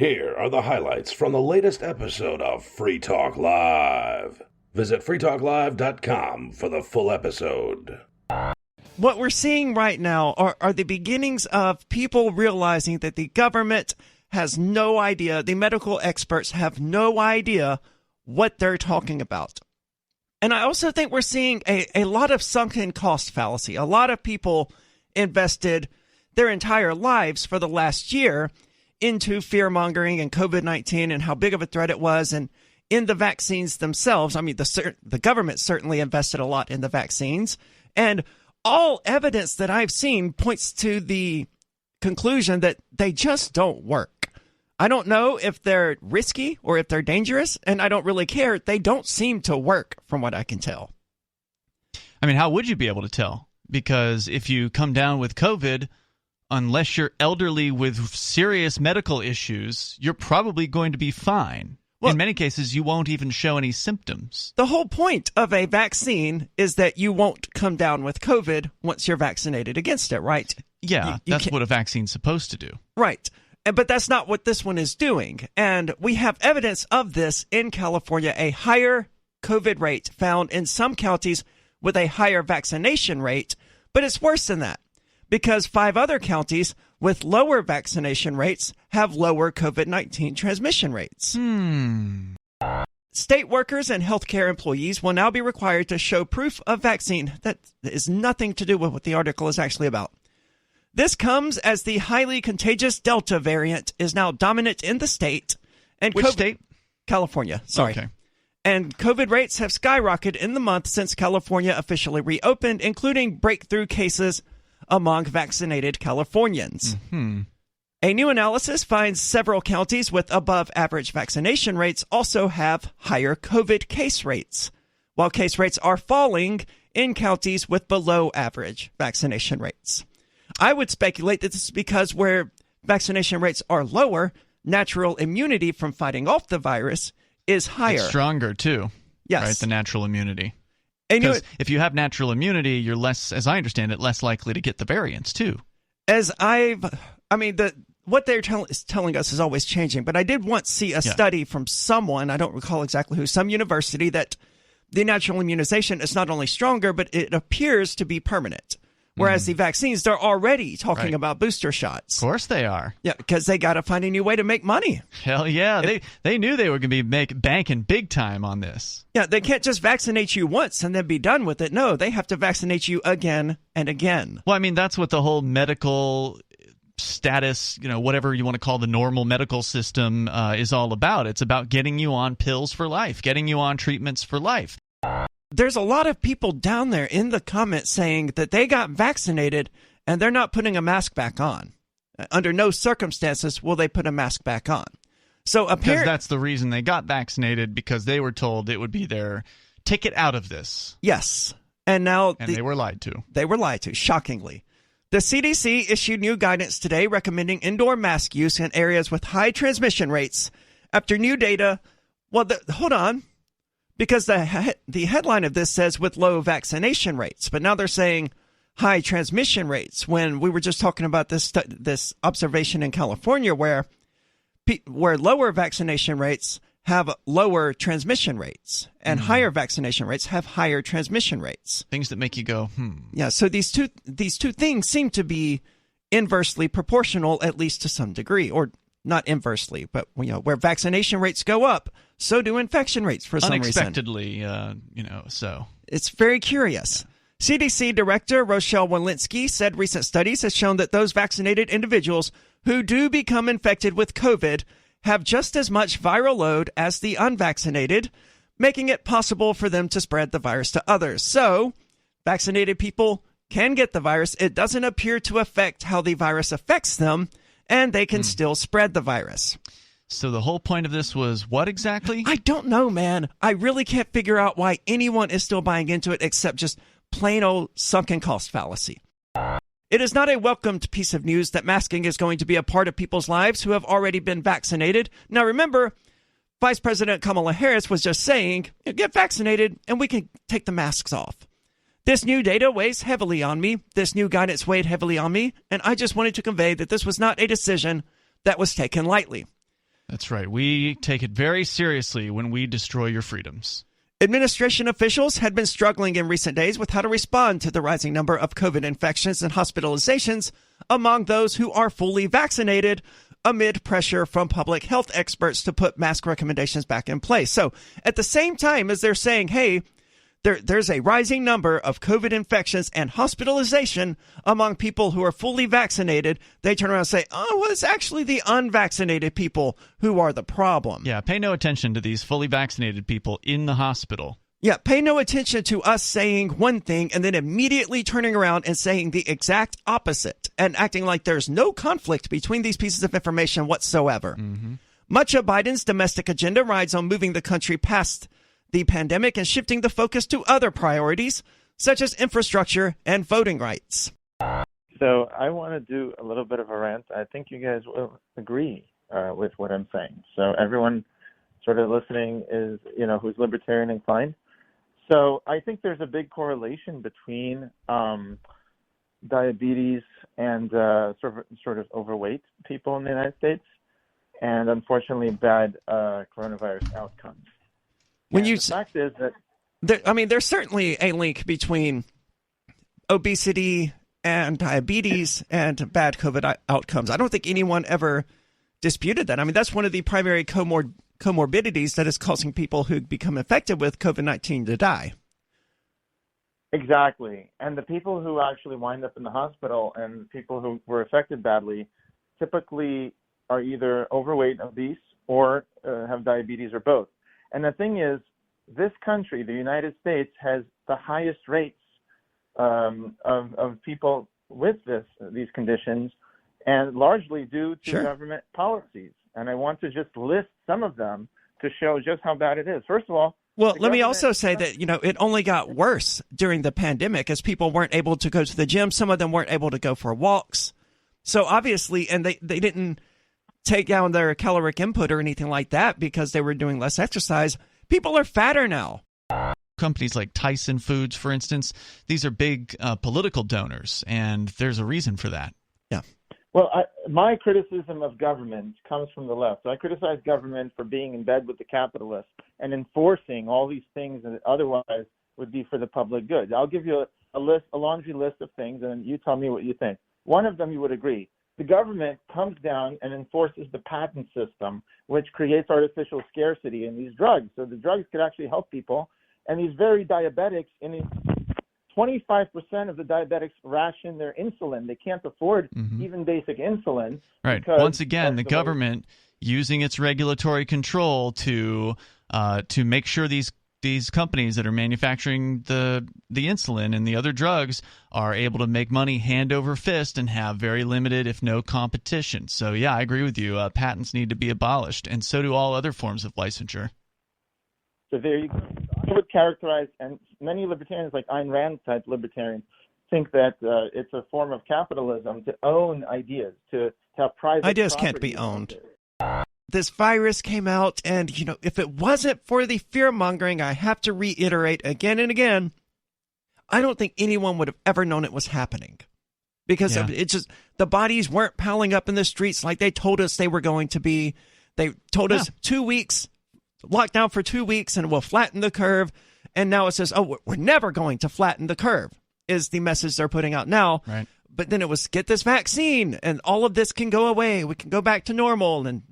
Here are the highlights from the latest episode of Free Talk Live. Visit freetalklive.com for the full episode. What we're seeing right now are the beginnings of people realizing that the government has no idea, the medical experts have no idea what they're talking about. And I also think we're seeing a lot of sunken cost fallacy. A lot of people invested their entire lives for the last year into fear-mongering and COVID-19 and how big of a threat it was, and in the vaccines themselves. I mean, the government certainly invested a lot in the vaccines, and all evidence that I've seen points to the conclusion that they just don't work. I don't know if they're risky or if they're dangerous, and I don't really care. They don't seem to work from what I can tell. I mean, how would you be able to tell? Because if you come down with COVID, unless you're elderly with serious medical issues, you're probably going to be fine. Well, in many cases, you won't even show any symptoms. The whole point of a vaccine is that you won't come down with COVID once you're vaccinated against it, right? Yeah, that's what a vaccine's supposed to do. Right. But that's not what this one is doing. And we have evidence of this in California, a higher COVID rate found in some counties with a higher vaccination rate. But it's worse than that, because 5 other counties with lower vaccination rates have lower COVID-19 transmission rates. State workers and healthcare employees will now be required to show proof of vaccine. That is nothing to do with what the article is actually about. This comes as the highly contagious Delta variant is now dominant in the state. And Which state? California, sorry. Okay. And COVID rates have skyrocketed in the month since California officially reopened, including breakthrough cases among vaccinated Californians. A new analysis finds several counties with above average vaccination rates also have higher COVID case rates, while case rates are falling in counties with below average vaccination rates. I would speculate that this is because where vaccination rates are lower, natural immunity from fighting off the virus is higher. It's stronger too. Yes. Right, the natural immunity. Because if you have natural immunity, you're less, as I understand it, less likely to get the variants too. What they're telling us is always changing, but I did once see a study from someone, I don't recall exactly who, some university, that the natural immunization is not only stronger, but it appears to be permanent. Whereas the vaccines, they're already talking about booster shots. Of course they are. Yeah, because they got to find a new way to make money. Hell yeah. They knew they were going to be banking big time on this. Yeah, they can't just vaccinate you once and then be done with it. No, they have to vaccinate you again and again. Well, I mean, that's what the whole medical status, whatever you want to call the normal medical system is all about. It's about getting you on pills for life, getting you on treatments for life. There's a lot of people down there in the comments saying that they got vaccinated and they're not putting a mask back on. Under no circumstances will they put a mask back on. So because that's the reason they got vaccinated, because they were told it would be their ticket out of this. Yes. And now they were lied to. They were lied to, shockingly. The CDC issued new guidance today recommending indoor mask use in areas with high transmission rates after new data. Well, hold on. Because the headline of this says with low vaccination rates, but now they're saying high transmission rates, when we were just talking about this observation in California where lower vaccination rates have lower transmission rates and higher vaccination rates have higher transmission rates. Things that make you go, Yeah, so these two things seem to be inversely proportional, at least to some degree, or not inversely, but where vaccination rates go up, so do infection rates for some reason. Unexpectedly, so. It's very curious. CDC Director Rochelle Walensky said recent studies have shown that those vaccinated individuals who do become infected with COVID have just as much viral load as the unvaccinated, making it possible for them to spread the virus to others. So, vaccinated people can get the virus. It doesn't appear to affect how the virus affects them, and they can still spread the virus. So the whole point of this was what exactly? I don't know, man. I really can't figure out why anyone is still buying into it except just plain old sunken cost fallacy. It is not a welcomed piece of news that masking is going to be a part of people's lives who have already been vaccinated. Now remember, Vice President Kamala Harris was just saying, get vaccinated and we can take the masks off. This new data weighs heavily on me. This new guidance weighed heavily on me, and I just wanted to convey that this was not a decision that was taken lightly. That's right. We take it very seriously when we destroy your freedoms. Administration officials had been struggling in recent days with how to respond to the rising number of COVID infections and hospitalizations among those who are fully vaccinated, amid pressure from public health experts to put mask recommendations back in place. So at the same time as they're saying, hey, there's a rising number of COVID infections and hospitalization among people who are fully vaccinated, they turn around and say, oh, well, it's actually the unvaccinated people who are the problem. Yeah, pay no attention to these fully vaccinated people in the hospital. Yeah, pay no attention to us saying one thing and then immediately turning around and saying the exact opposite and acting like there's no conflict between these pieces of information whatsoever. Mm-hmm. Much of Biden's domestic agenda rides on moving the country past the pandemic and shifting the focus to other priorities, such as infrastructure and voting rights. So I want to do a little bit of a rant. I think you guys will agree with what I'm saying. So everyone sort of listening is, who's libertarian inclined. So I think there's a big correlation between diabetes and sort of overweight people in the United States, and unfortunately bad coronavirus outcomes. The fact is that there's certainly a link between obesity and diabetes and bad COVID outcomes. I don't think anyone ever disputed that. I mean, that's one of the primary comorbidities that is causing people who become infected with COVID-19 to die. Exactly. And the people who actually wind up in the hospital and people who were affected badly typically are either overweight, obese, or have diabetes or both. And the thing is, this country, the United States, has the highest rates of people with these conditions, and largely due to government policies. And I want to just list some of them to show just how bad it is. First of all, well, let me also say that, it only got worse during the pandemic as people weren't able to go to the gym. Some of them weren't able to go for walks. So obviously, and they didn't take down their caloric input or anything like that because they were doing less exercise. People are fatter now. Companies like Tyson Foods, for instance, these are big political donors, and there's a reason for that. Yeah. Well, my criticism of government comes from the left. So I criticize government for being in bed with the capitalists and enforcing all these things that otherwise would be for the public good. I'll give you a laundry list of things, and you tell me what you think. One of them you would agree. The government comes down and enforces the patent system, which creates artificial scarcity in these drugs. So the drugs could actually help people. And these very diabetics, 25% of the diabetics ration their insulin. They can't afford even basic insulin. Right. Once again, the government using its regulatory control to make sure these companies that are manufacturing the insulin and the other drugs are able to make money hand over fist and have very limited, if no, competition. So, yeah, I agree with you. Patents need to be abolished, and so do all other forms of licensure. So there you go. I would characterize, and many libertarians, like Ayn Rand type libertarians, think that it's a form of capitalism to own ideas, to have private ideas can't be owned. This virus came out, and, if it wasn't for the fear-mongering, I have to reiterate again and again, I don't think anyone would have ever known it was happening. Because it's just, the bodies weren't piling up in the streets like they told us they were going to be. They told us 2 weeks, lockdown for 2 weeks, and we'll flatten the curve. And now it says, oh, we're never going to flatten the curve, is the message they're putting out now. Right. But then it was, get this vaccine, and all of this can go away. We can go back to normal, and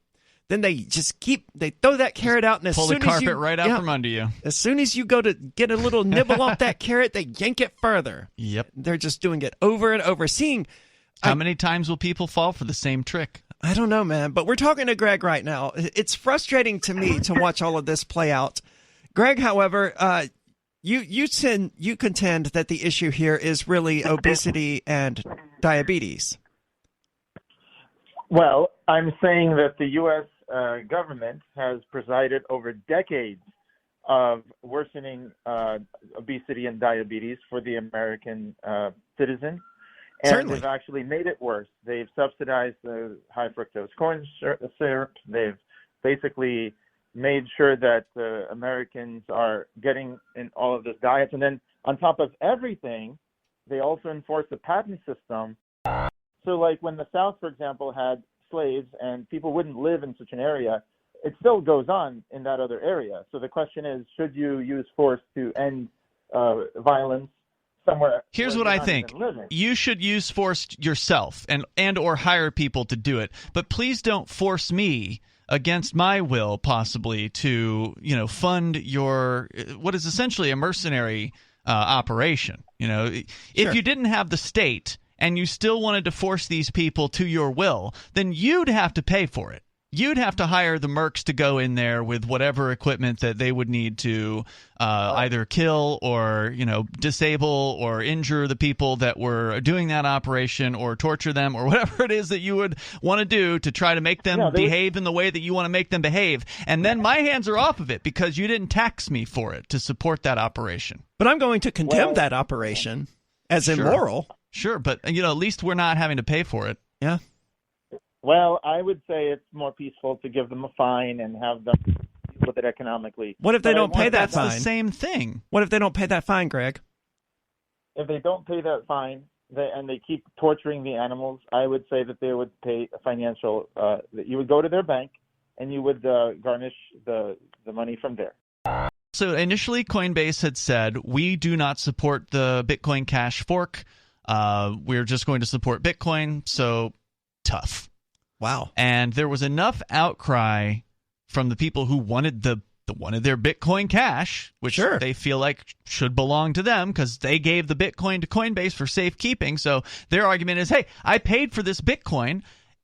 then they just they throw that carrot out, and as pull soon the carpet right out from under you. As soon as you go to get a little nibble off that carrot, they yank it further. Yep. They're just doing it over and over. How many times will people fall for the same trick? I don't know, man, but we're talking to Greg right now. It's frustrating to me to watch all of this play out. Greg, however, you contend that the issue here is really obesity and diabetes. Well, I'm saying that the U.S. Government has presided over decades of worsening obesity and diabetes for the American citizen. And Certainly. They've actually made it worse. They've subsidized the high fructose corn syrup. They've basically made sure that Americans are getting in all of this diets. And then on top of everything, they also enforce the patent system. So like when the South, for example, had slaves and people wouldn't live in such an area, it still goes on in that other area. So the question is, should you use force to end violence somewhere? Here's where what you're I not think. even living? You should use force yourself and or hire people to do it. But please don't force me against my will, possibly, to fund your what is essentially a mercenary operation. If you didn't have the state and you still wanted to force these people to your will, then you'd have to pay for it. You'd have to hire the mercs to go in there with whatever equipment that they would need to either kill or disable or injure the people that were doing that operation, or torture them, or whatever it is that you would want to do to try to make them behave in the way that you want to make them behave. And then my hands are off of it because you didn't tax me for it to support that operation. But I'm going to condemn that operation as immoral. Sure, but at least we're not having to pay for it. Yeah. Well, I would say it's more peaceful to give them a fine and have them deal with it economically. What if they don't pay that fine? That's the same thing. What if they don't pay that fine, Greg? If they don't pay that fine and they keep torturing the animals, I would say that they would pay a financial. That you would go to their bank and you would garnish the money from there. So initially, Coinbase had said, we do not support the Bitcoin Cash fork. We're just going to support Bitcoin. So tough. Wow. And there was enough outcry from the people who wanted wanted their Bitcoin Cash, which they feel like should belong to them because they gave the Bitcoin to Coinbase for safekeeping. So their argument is, hey, I paid for this Bitcoin.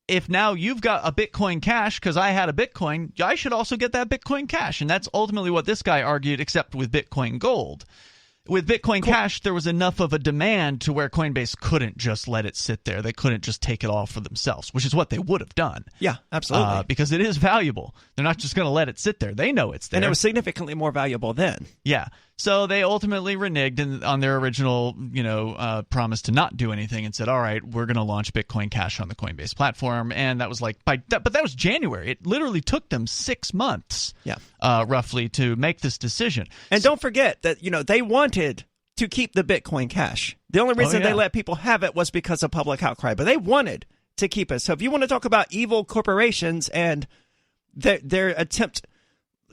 If now you've got a Bitcoin Cash because I had a Bitcoin, I should also get that Bitcoin Cash. And that's ultimately what this guy argued, except with Bitcoin Gold. With Bitcoin Cash, there was enough of a demand to where Coinbase couldn't just let it sit there. They couldn't just take it all for themselves, which is what they would have done. Yeah, absolutely. Because it is valuable. They're not just going to let it sit there. They know it's there. And it was significantly more valuable then. Yeah. So they ultimately reneged on their original, promise to not do anything and said, all right, we're going to launch Bitcoin Cash on the Coinbase platform. And that was but that was January. It literally took them 6 months, roughly, to make this decision. And don't forget that, they wanted to keep the Bitcoin Cash. The only reason they let people have it was because of public outcry, but they wanted to keep it. So if you want to talk about evil corporations and their attempt,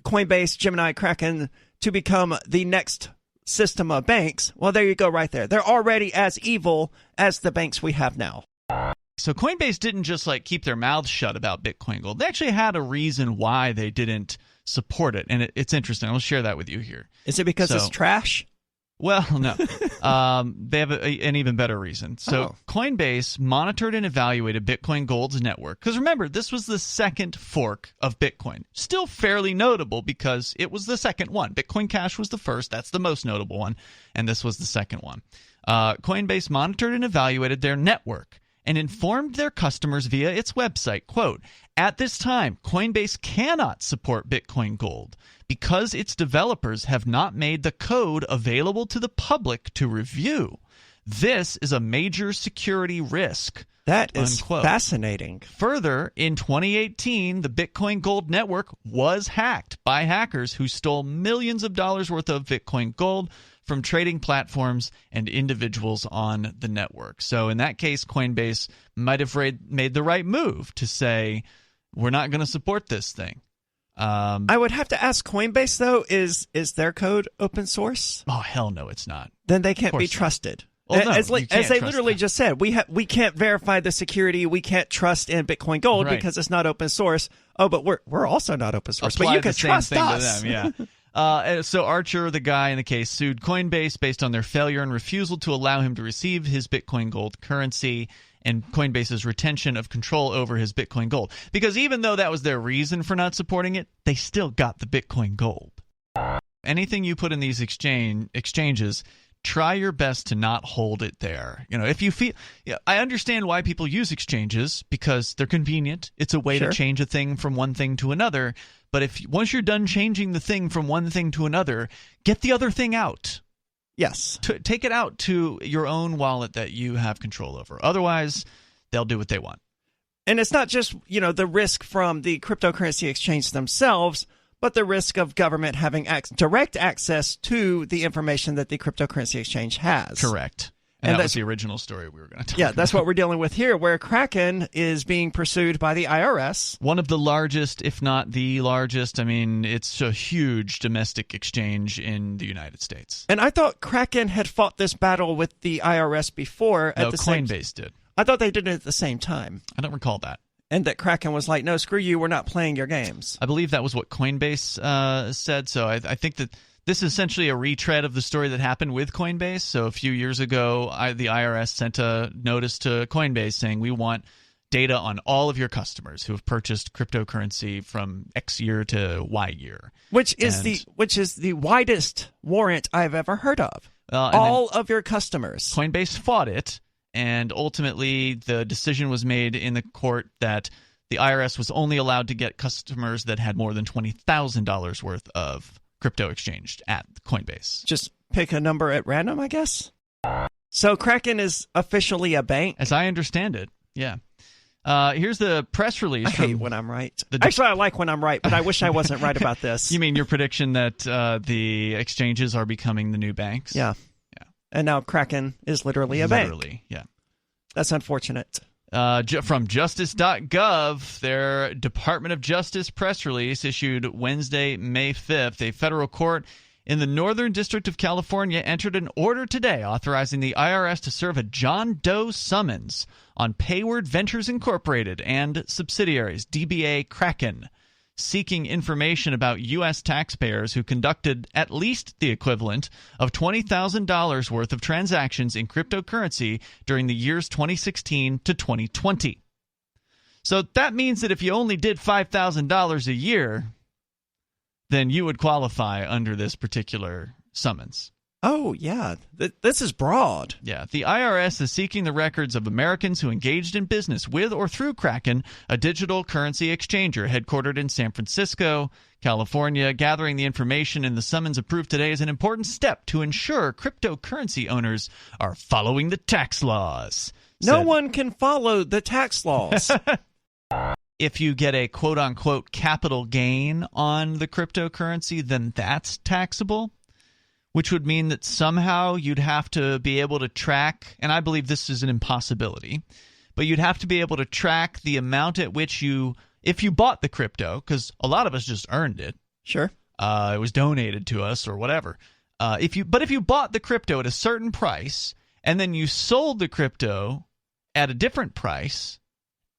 Coinbase, Gemini, Kraken, to become the next system of banks, well, there you go right there. They're already as evil as the banks we have now. So Coinbase didn't just keep their mouths shut about Bitcoin Gold. They actually had a reason why they didn't support it, and it's interesting. I'll share that with you here. Is it because it's trash? Well, no. They have an even better reason. So Coinbase monitored and evaluated Bitcoin Gold's network. Because remember, this was the second fork of Bitcoin. Still fairly notable because it was the second one. Bitcoin Cash was the first. That's the most notable one. And this was the second one. Coinbase monitored and evaluated their network and informed their customers via its website, quote, at this time, Coinbase cannot support Bitcoin Gold because its developers have not made the code available to the public to review. This is a major security risk. That is unquote. Fascinating. Further, in 2018, the Bitcoin Gold network was hacked by hackers who stole millions of dollars worth of Bitcoin Gold from trading platforms and individuals on the network. So in that case, Coinbase might have made the right move to say, we're not going to support this thing. I would have to ask Coinbase, though, is their code open source? Oh, hell no, it's not. Then they can't be trusted. Well, no, as they literally just said, we can't verify the security. We can't trust in Bitcoin Gold because it's not open source. Oh, but we're also not open source. Apply but you the can same trust thing us. to them, yeah. So Archer, the guy in the case, sued Coinbase based on their failure and refusal to allow him to receive his Bitcoin Gold currency and Coinbase's retention of control over his Bitcoin Gold. Because even though that was their reason for not supporting it, they still got the Bitcoin Gold. Anything you put in these exchanges, try your best to not hold it there. If you feel, I understand why people use exchanges because they're convenient. It's a way to change a thing from one thing to another. But once you're done changing the thing from one thing to another, get the other thing out. Yes. Take it out to your own wallet that you have control over. Otherwise, they'll do what they want. And it's not just, the risk from the cryptocurrency exchange themselves, but the risk of government having direct access to the information that the cryptocurrency exchange has. Correct. And that was the original story we were going to talk about. Yeah, that's what we're dealing with here, where Kraken is being pursued by the IRS. One of the largest, if not the largest. I mean, it's a huge domestic exchange in the United States. And I thought Kraken had fought this battle with the IRS before. No, Coinbase did. I thought they did it at the same time. I don't recall that. And that Kraken was like, no, screw you, we're not playing your games. I believe that was what Coinbase said. So I think that this is essentially a retread of the story that happened with Coinbase. So a few years ago, the IRS sent a notice to Coinbase saying, we want data on all of your customers who have purchased cryptocurrency from X year to Y year. Which is the widest warrant I've ever heard of. All of your customers. Coinbase fought it, and ultimately the decision was made in the court that the IRS was only allowed to get customers that had more than $20,000 worth of crypto exchanged at Coinbase. Just pick a number at random, I guess? So Kraken is officially a bank? As I understand it, yeah. Here's the press release. I hate when I'm right. Actually, I like when I'm right, but I wish I wasn't right about this. You mean your prediction that the exchanges are becoming the new banks? Yeah. And now Kraken is literally a bank. Literally, yeah. That's unfortunate. From Justice.gov, their Department of Justice press release issued Wednesday, May 5th. A federal court in the Northern District of California entered an order today authorizing the IRS to serve a John Doe summons on Payward Ventures Incorporated and subsidiaries, DBA Kraken, seeking information about U.S. taxpayers who conducted at least the equivalent of $20,000 worth of transactions in cryptocurrency during the years 2016 to 2020. So that means that if you only did $5,000 a year, then you would qualify under this particular summons. Oh, yeah. This is broad. Yeah. The IRS is seeking the records of Americans who engaged in business with or through Kraken, a digital currency exchanger headquartered in San Francisco, California. Gathering the information in the summons approved today is an important step to ensure cryptocurrency owners are following the tax laws. No one can follow the tax laws. If you get a quote-unquote capital gain on the cryptocurrency, then that's taxable, which would mean that somehow you'd have to be able to track, and I believe this is an impossibility, but you'd have to be able to track the amount at which if you bought the crypto, because a lot of us just earned it. Sure. It was donated to us or whatever. If you bought the crypto at a certain price, and then you sold the crypto at a different price,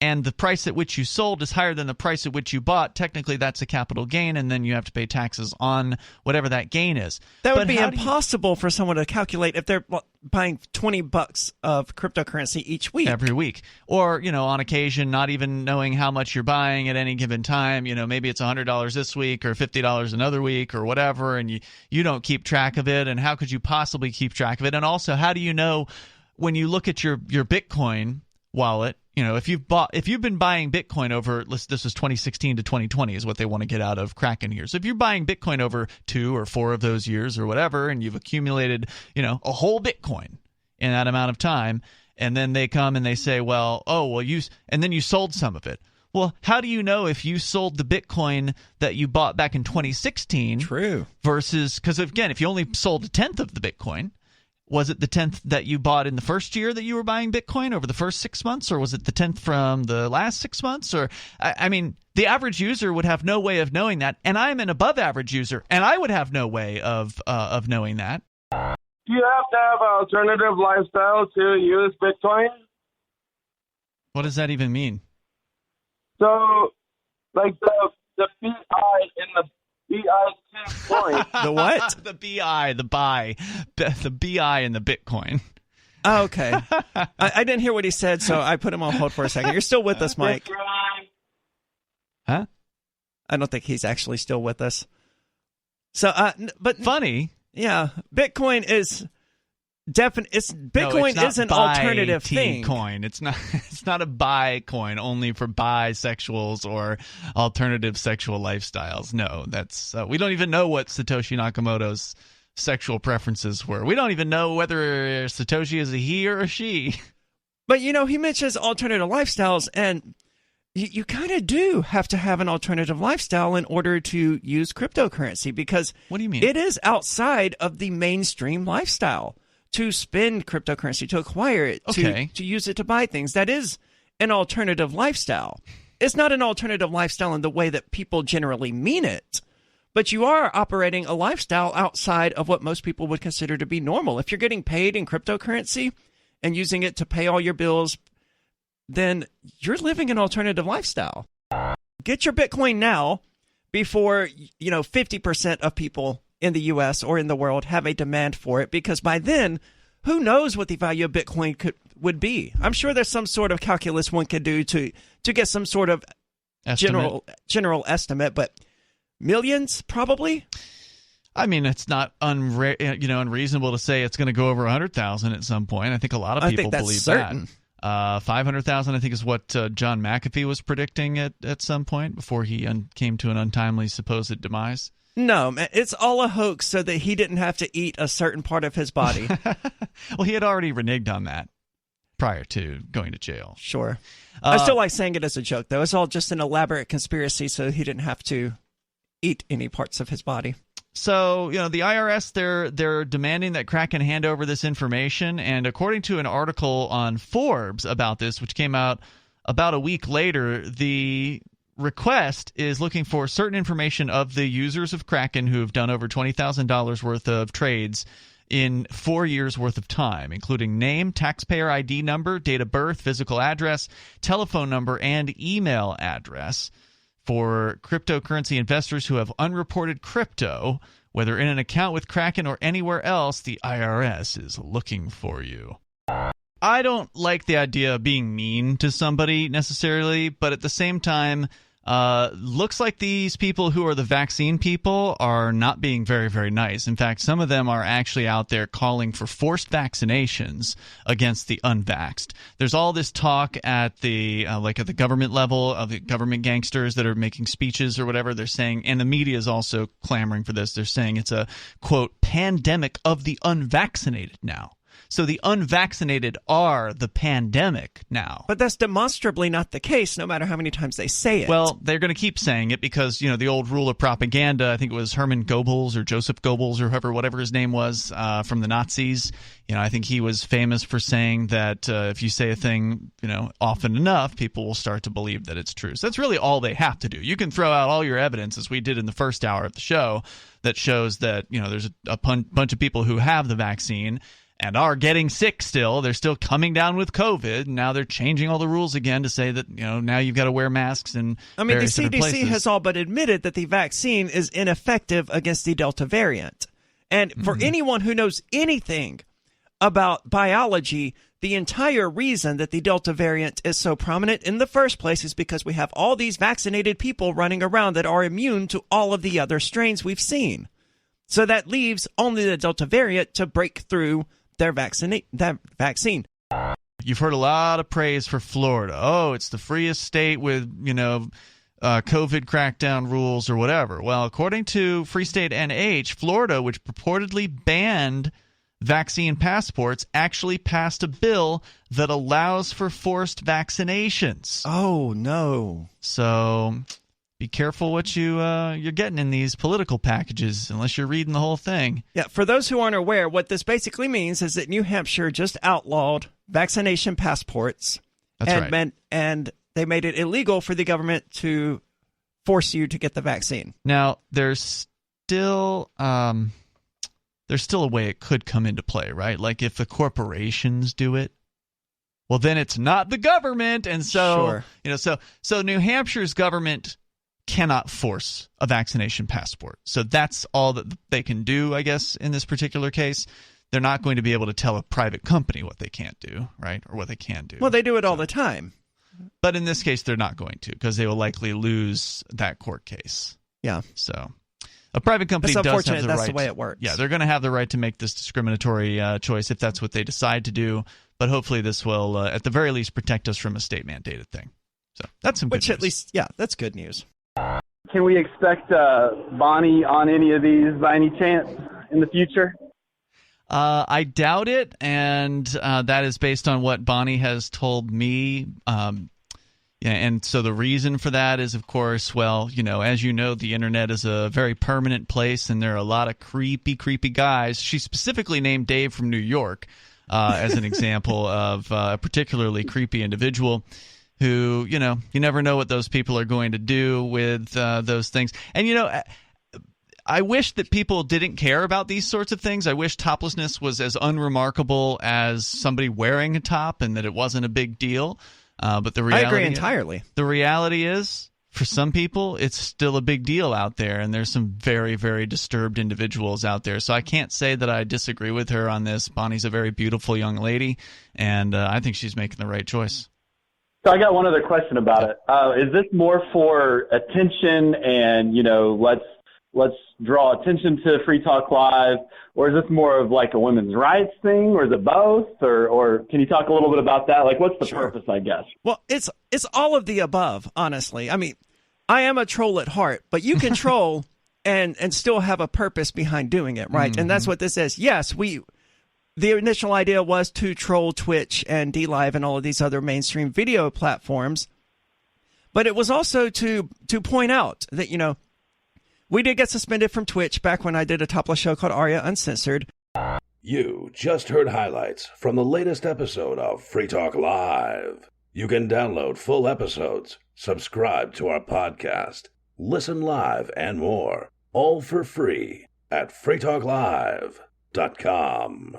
and the price at which you sold is higher than the price at which you bought, technically that's a capital gain, and then you have to pay taxes on whatever that gain is. That would be impossible for someone to calculate if they're buying $20 of cryptocurrency each week. Every week. Or, on occasion, not even knowing how much you're buying at any given time. Maybe it's $100 this week or $50 another week or whatever, and you don't keep track of it, and how could you possibly keep track of it? And also, how do you know when you look at your Bitcoin wallet, if you've been buying Bitcoin over, this is 2016 to 2020 is what they want to get out of Kraken here. So if you're buying Bitcoin over 2 or 4 of those years or whatever, and you've accumulated, a whole Bitcoin in that amount of time, and then they come and they say, and then you sold some of it. Well, how do you know if you sold the Bitcoin that you bought back in 2016? True. Versus, because again, if you only sold a tenth of the Bitcoin, was it the 10th that you bought in the first year that you were buying Bitcoin over the first 6 months, or was it the 10th from the last 6 months? Or the average user would have no way of knowing that, and I'm an above-average user, and I would have no way of knowing that. Do you have to have an alternative lifestyle to use Bitcoin? What does that even mean? So, like the BI in the BI2 coin. The what? The BI, the buy, the BI in the Bitcoin. Oh, okay. I didn't hear what he said, so I put him on hold for a second. You're still with us, Mike? Huh? I don't think he's actually still with us. So, but funny. Yeah, Bitcoin is Bitcoin is an alternative thing. Coin. It's not a buy coin only for bisexuals or alternative sexual lifestyles. No, that's we don't even know what Satoshi Nakamoto's sexual preferences were. We don't even know whether Satoshi is a he or a she. But he mentions alternative lifestyles, and you kind of do have to have an alternative lifestyle in order to use cryptocurrency, because what do you mean? It is outside of the mainstream lifestyle to spend cryptocurrency, to acquire it, Okay. to use it to buy things. That is an alternative lifestyle. It's not an alternative lifestyle in the way that people generally mean it, but you are operating a lifestyle outside of what most people would consider to be normal. If you're getting paid in cryptocurrency and using it to pay all your bills, then you're living an alternative lifestyle. Get your Bitcoin now before 50% of people in the U.S. or in the world have a demand for it, because by then, who knows what the value of Bitcoin would be? I'm sure there's some sort of calculus one could do to get some sort of general estimate, but millions probably. I mean, it's not unreasonable to say it's going to go over 100,000 at some point. I think a lot of people believe certain. that. 500,000, I think, is what John McAfee was predicting at some point before he came to an untimely supposed demise. No, man, it's all a hoax so that he didn't have to eat a certain part of his body. Well, he had already reneged on that prior to going to jail. Sure. I still like saying it as a joke, though. It's all just an elaborate conspiracy so he didn't have to eat any parts of his body. So, the IRS, they're demanding that Kraken hand over this information, and according to an article on Forbes about this, which came out about a week later, the request is looking for certain information of the users of Kraken who have done over $20,000 worth of trades in 4 years worth of time, including name, taxpayer ID number, date of birth, physical address, telephone number, and email address. For cryptocurrency investors who have unreported crypto, whether in an account with Kraken or anywhere else, the IRS is looking for you. I don't like the idea of being mean to somebody necessarily, but at the same time, looks like these people who are the vaccine people are not being very, very nice. In fact, some of them are actually out there calling for forced vaccinations against the unvaxxed. There's all this talk at the at the government level of the government gangsters that are making speeches or whatever. They're saying, and the media is also clamoring for this. They're saying it's a, quote, pandemic of the unvaccinated now. So the unvaccinated are the pandemic now. But that's demonstrably not the case, no matter how many times they say it. Well, they're going to keep saying it because, the old rule of propaganda, I think it was Hermann Goebbels or Joseph Goebbels or whatever his name was from the Nazis. I think he was famous for saying that if you say a thing, often enough, people will start to believe that it's true. So that's really all they have to do. You can throw out all your evidence, as we did in the first hour of the show, that shows that, there's a bunch of people who have the vaccine and are getting sick still. They're still coming down with COVID. And now they're changing all the rules again to say that, now you've got to wear masks in various different places. The CDC has all but admitted that the vaccine is ineffective against the Delta variant. And for anyone who knows anything about biology, the entire reason that the Delta variant is so prominent in the first place is because we have all these vaccinated people running around that are immune to all of the other strains we've seen. So that leaves only the Delta variant to break through their vaccine. You've heard a lot of praise for Florida. Oh, it's the freest state with, COVID crackdown rules or whatever. Well, according to Free State NH, Florida, which purportedly banned vaccine passports, actually passed a bill that allows for forced vaccinations. Oh, no. So be careful what you're getting in these political packages, unless you're reading the whole thing. Yeah, for those who aren't aware, what this basically means is that New Hampshire just outlawed vaccination passports. That's right. And they made it illegal for the government to force you to get the vaccine. Now, there's still a way it could come into play, right? Like if the corporations do it, well, then it's not the government. And so, sure. So New Hampshire's government cannot force a vaccination passport. So that's all that they can do, I guess, in this particular case. They're not going to be able to tell a private company what they can't do, right? Or what they can do. Well, they do it all the time. But in this case, they're not going to, because they will likely lose that court case. Yeah. So a private company does have the right. That's the way it works. Yeah, they're going to have the right to make this discriminatory choice if that's what they decide to do. But hopefully this will, at the very least, protect us from a state-mandated thing. So that's some good news. Which at least, yeah, that's good news. Can we expect Bonnie on any of these by any chance in the future? I doubt it, and that is based on what Bonnie has told me. Yeah, and so the reason for that is, of course, well, as you know, the internet is a very permanent place, and there are a lot of creepy guys. She specifically named Dave from New York as an example of a particularly creepy individual who, you never know what those people are going to do with those things. And, I wish that people didn't care about these sorts of things. I wish toplessness was as unremarkable as somebody wearing a top and that it wasn't a big deal. But the reality, I agree entirely. The reality is, for some people, it's still a big deal out there, and there's some very, very disturbed individuals out there. So I can't say that I disagree with her on this. Bonnie's a very beautiful young lady, and I think she's making the right choice. So I got one other question about it. Is this more for attention and, let's draw attention to Free Talk Live, or is this more of like a women's rights thing, or is it both, or can you talk a little bit about that? Like, what's the purpose, I guess? Well, it's all of the above, honestly. I mean, I am a troll at heart, but you can troll and still have a purpose behind doing it, right? Mm-hmm. And that's what this is. Yes, the initial idea was to troll Twitch and DLive and all of these other mainstream video platforms, but it was also to point out that, we did get suspended from Twitch back when I did a topless show called Aria Uncensored. You just heard highlights from the latest episode of Free Talk Live. You can download full episodes, subscribe to our podcast, listen live, and more, all for free at freetalklive.com.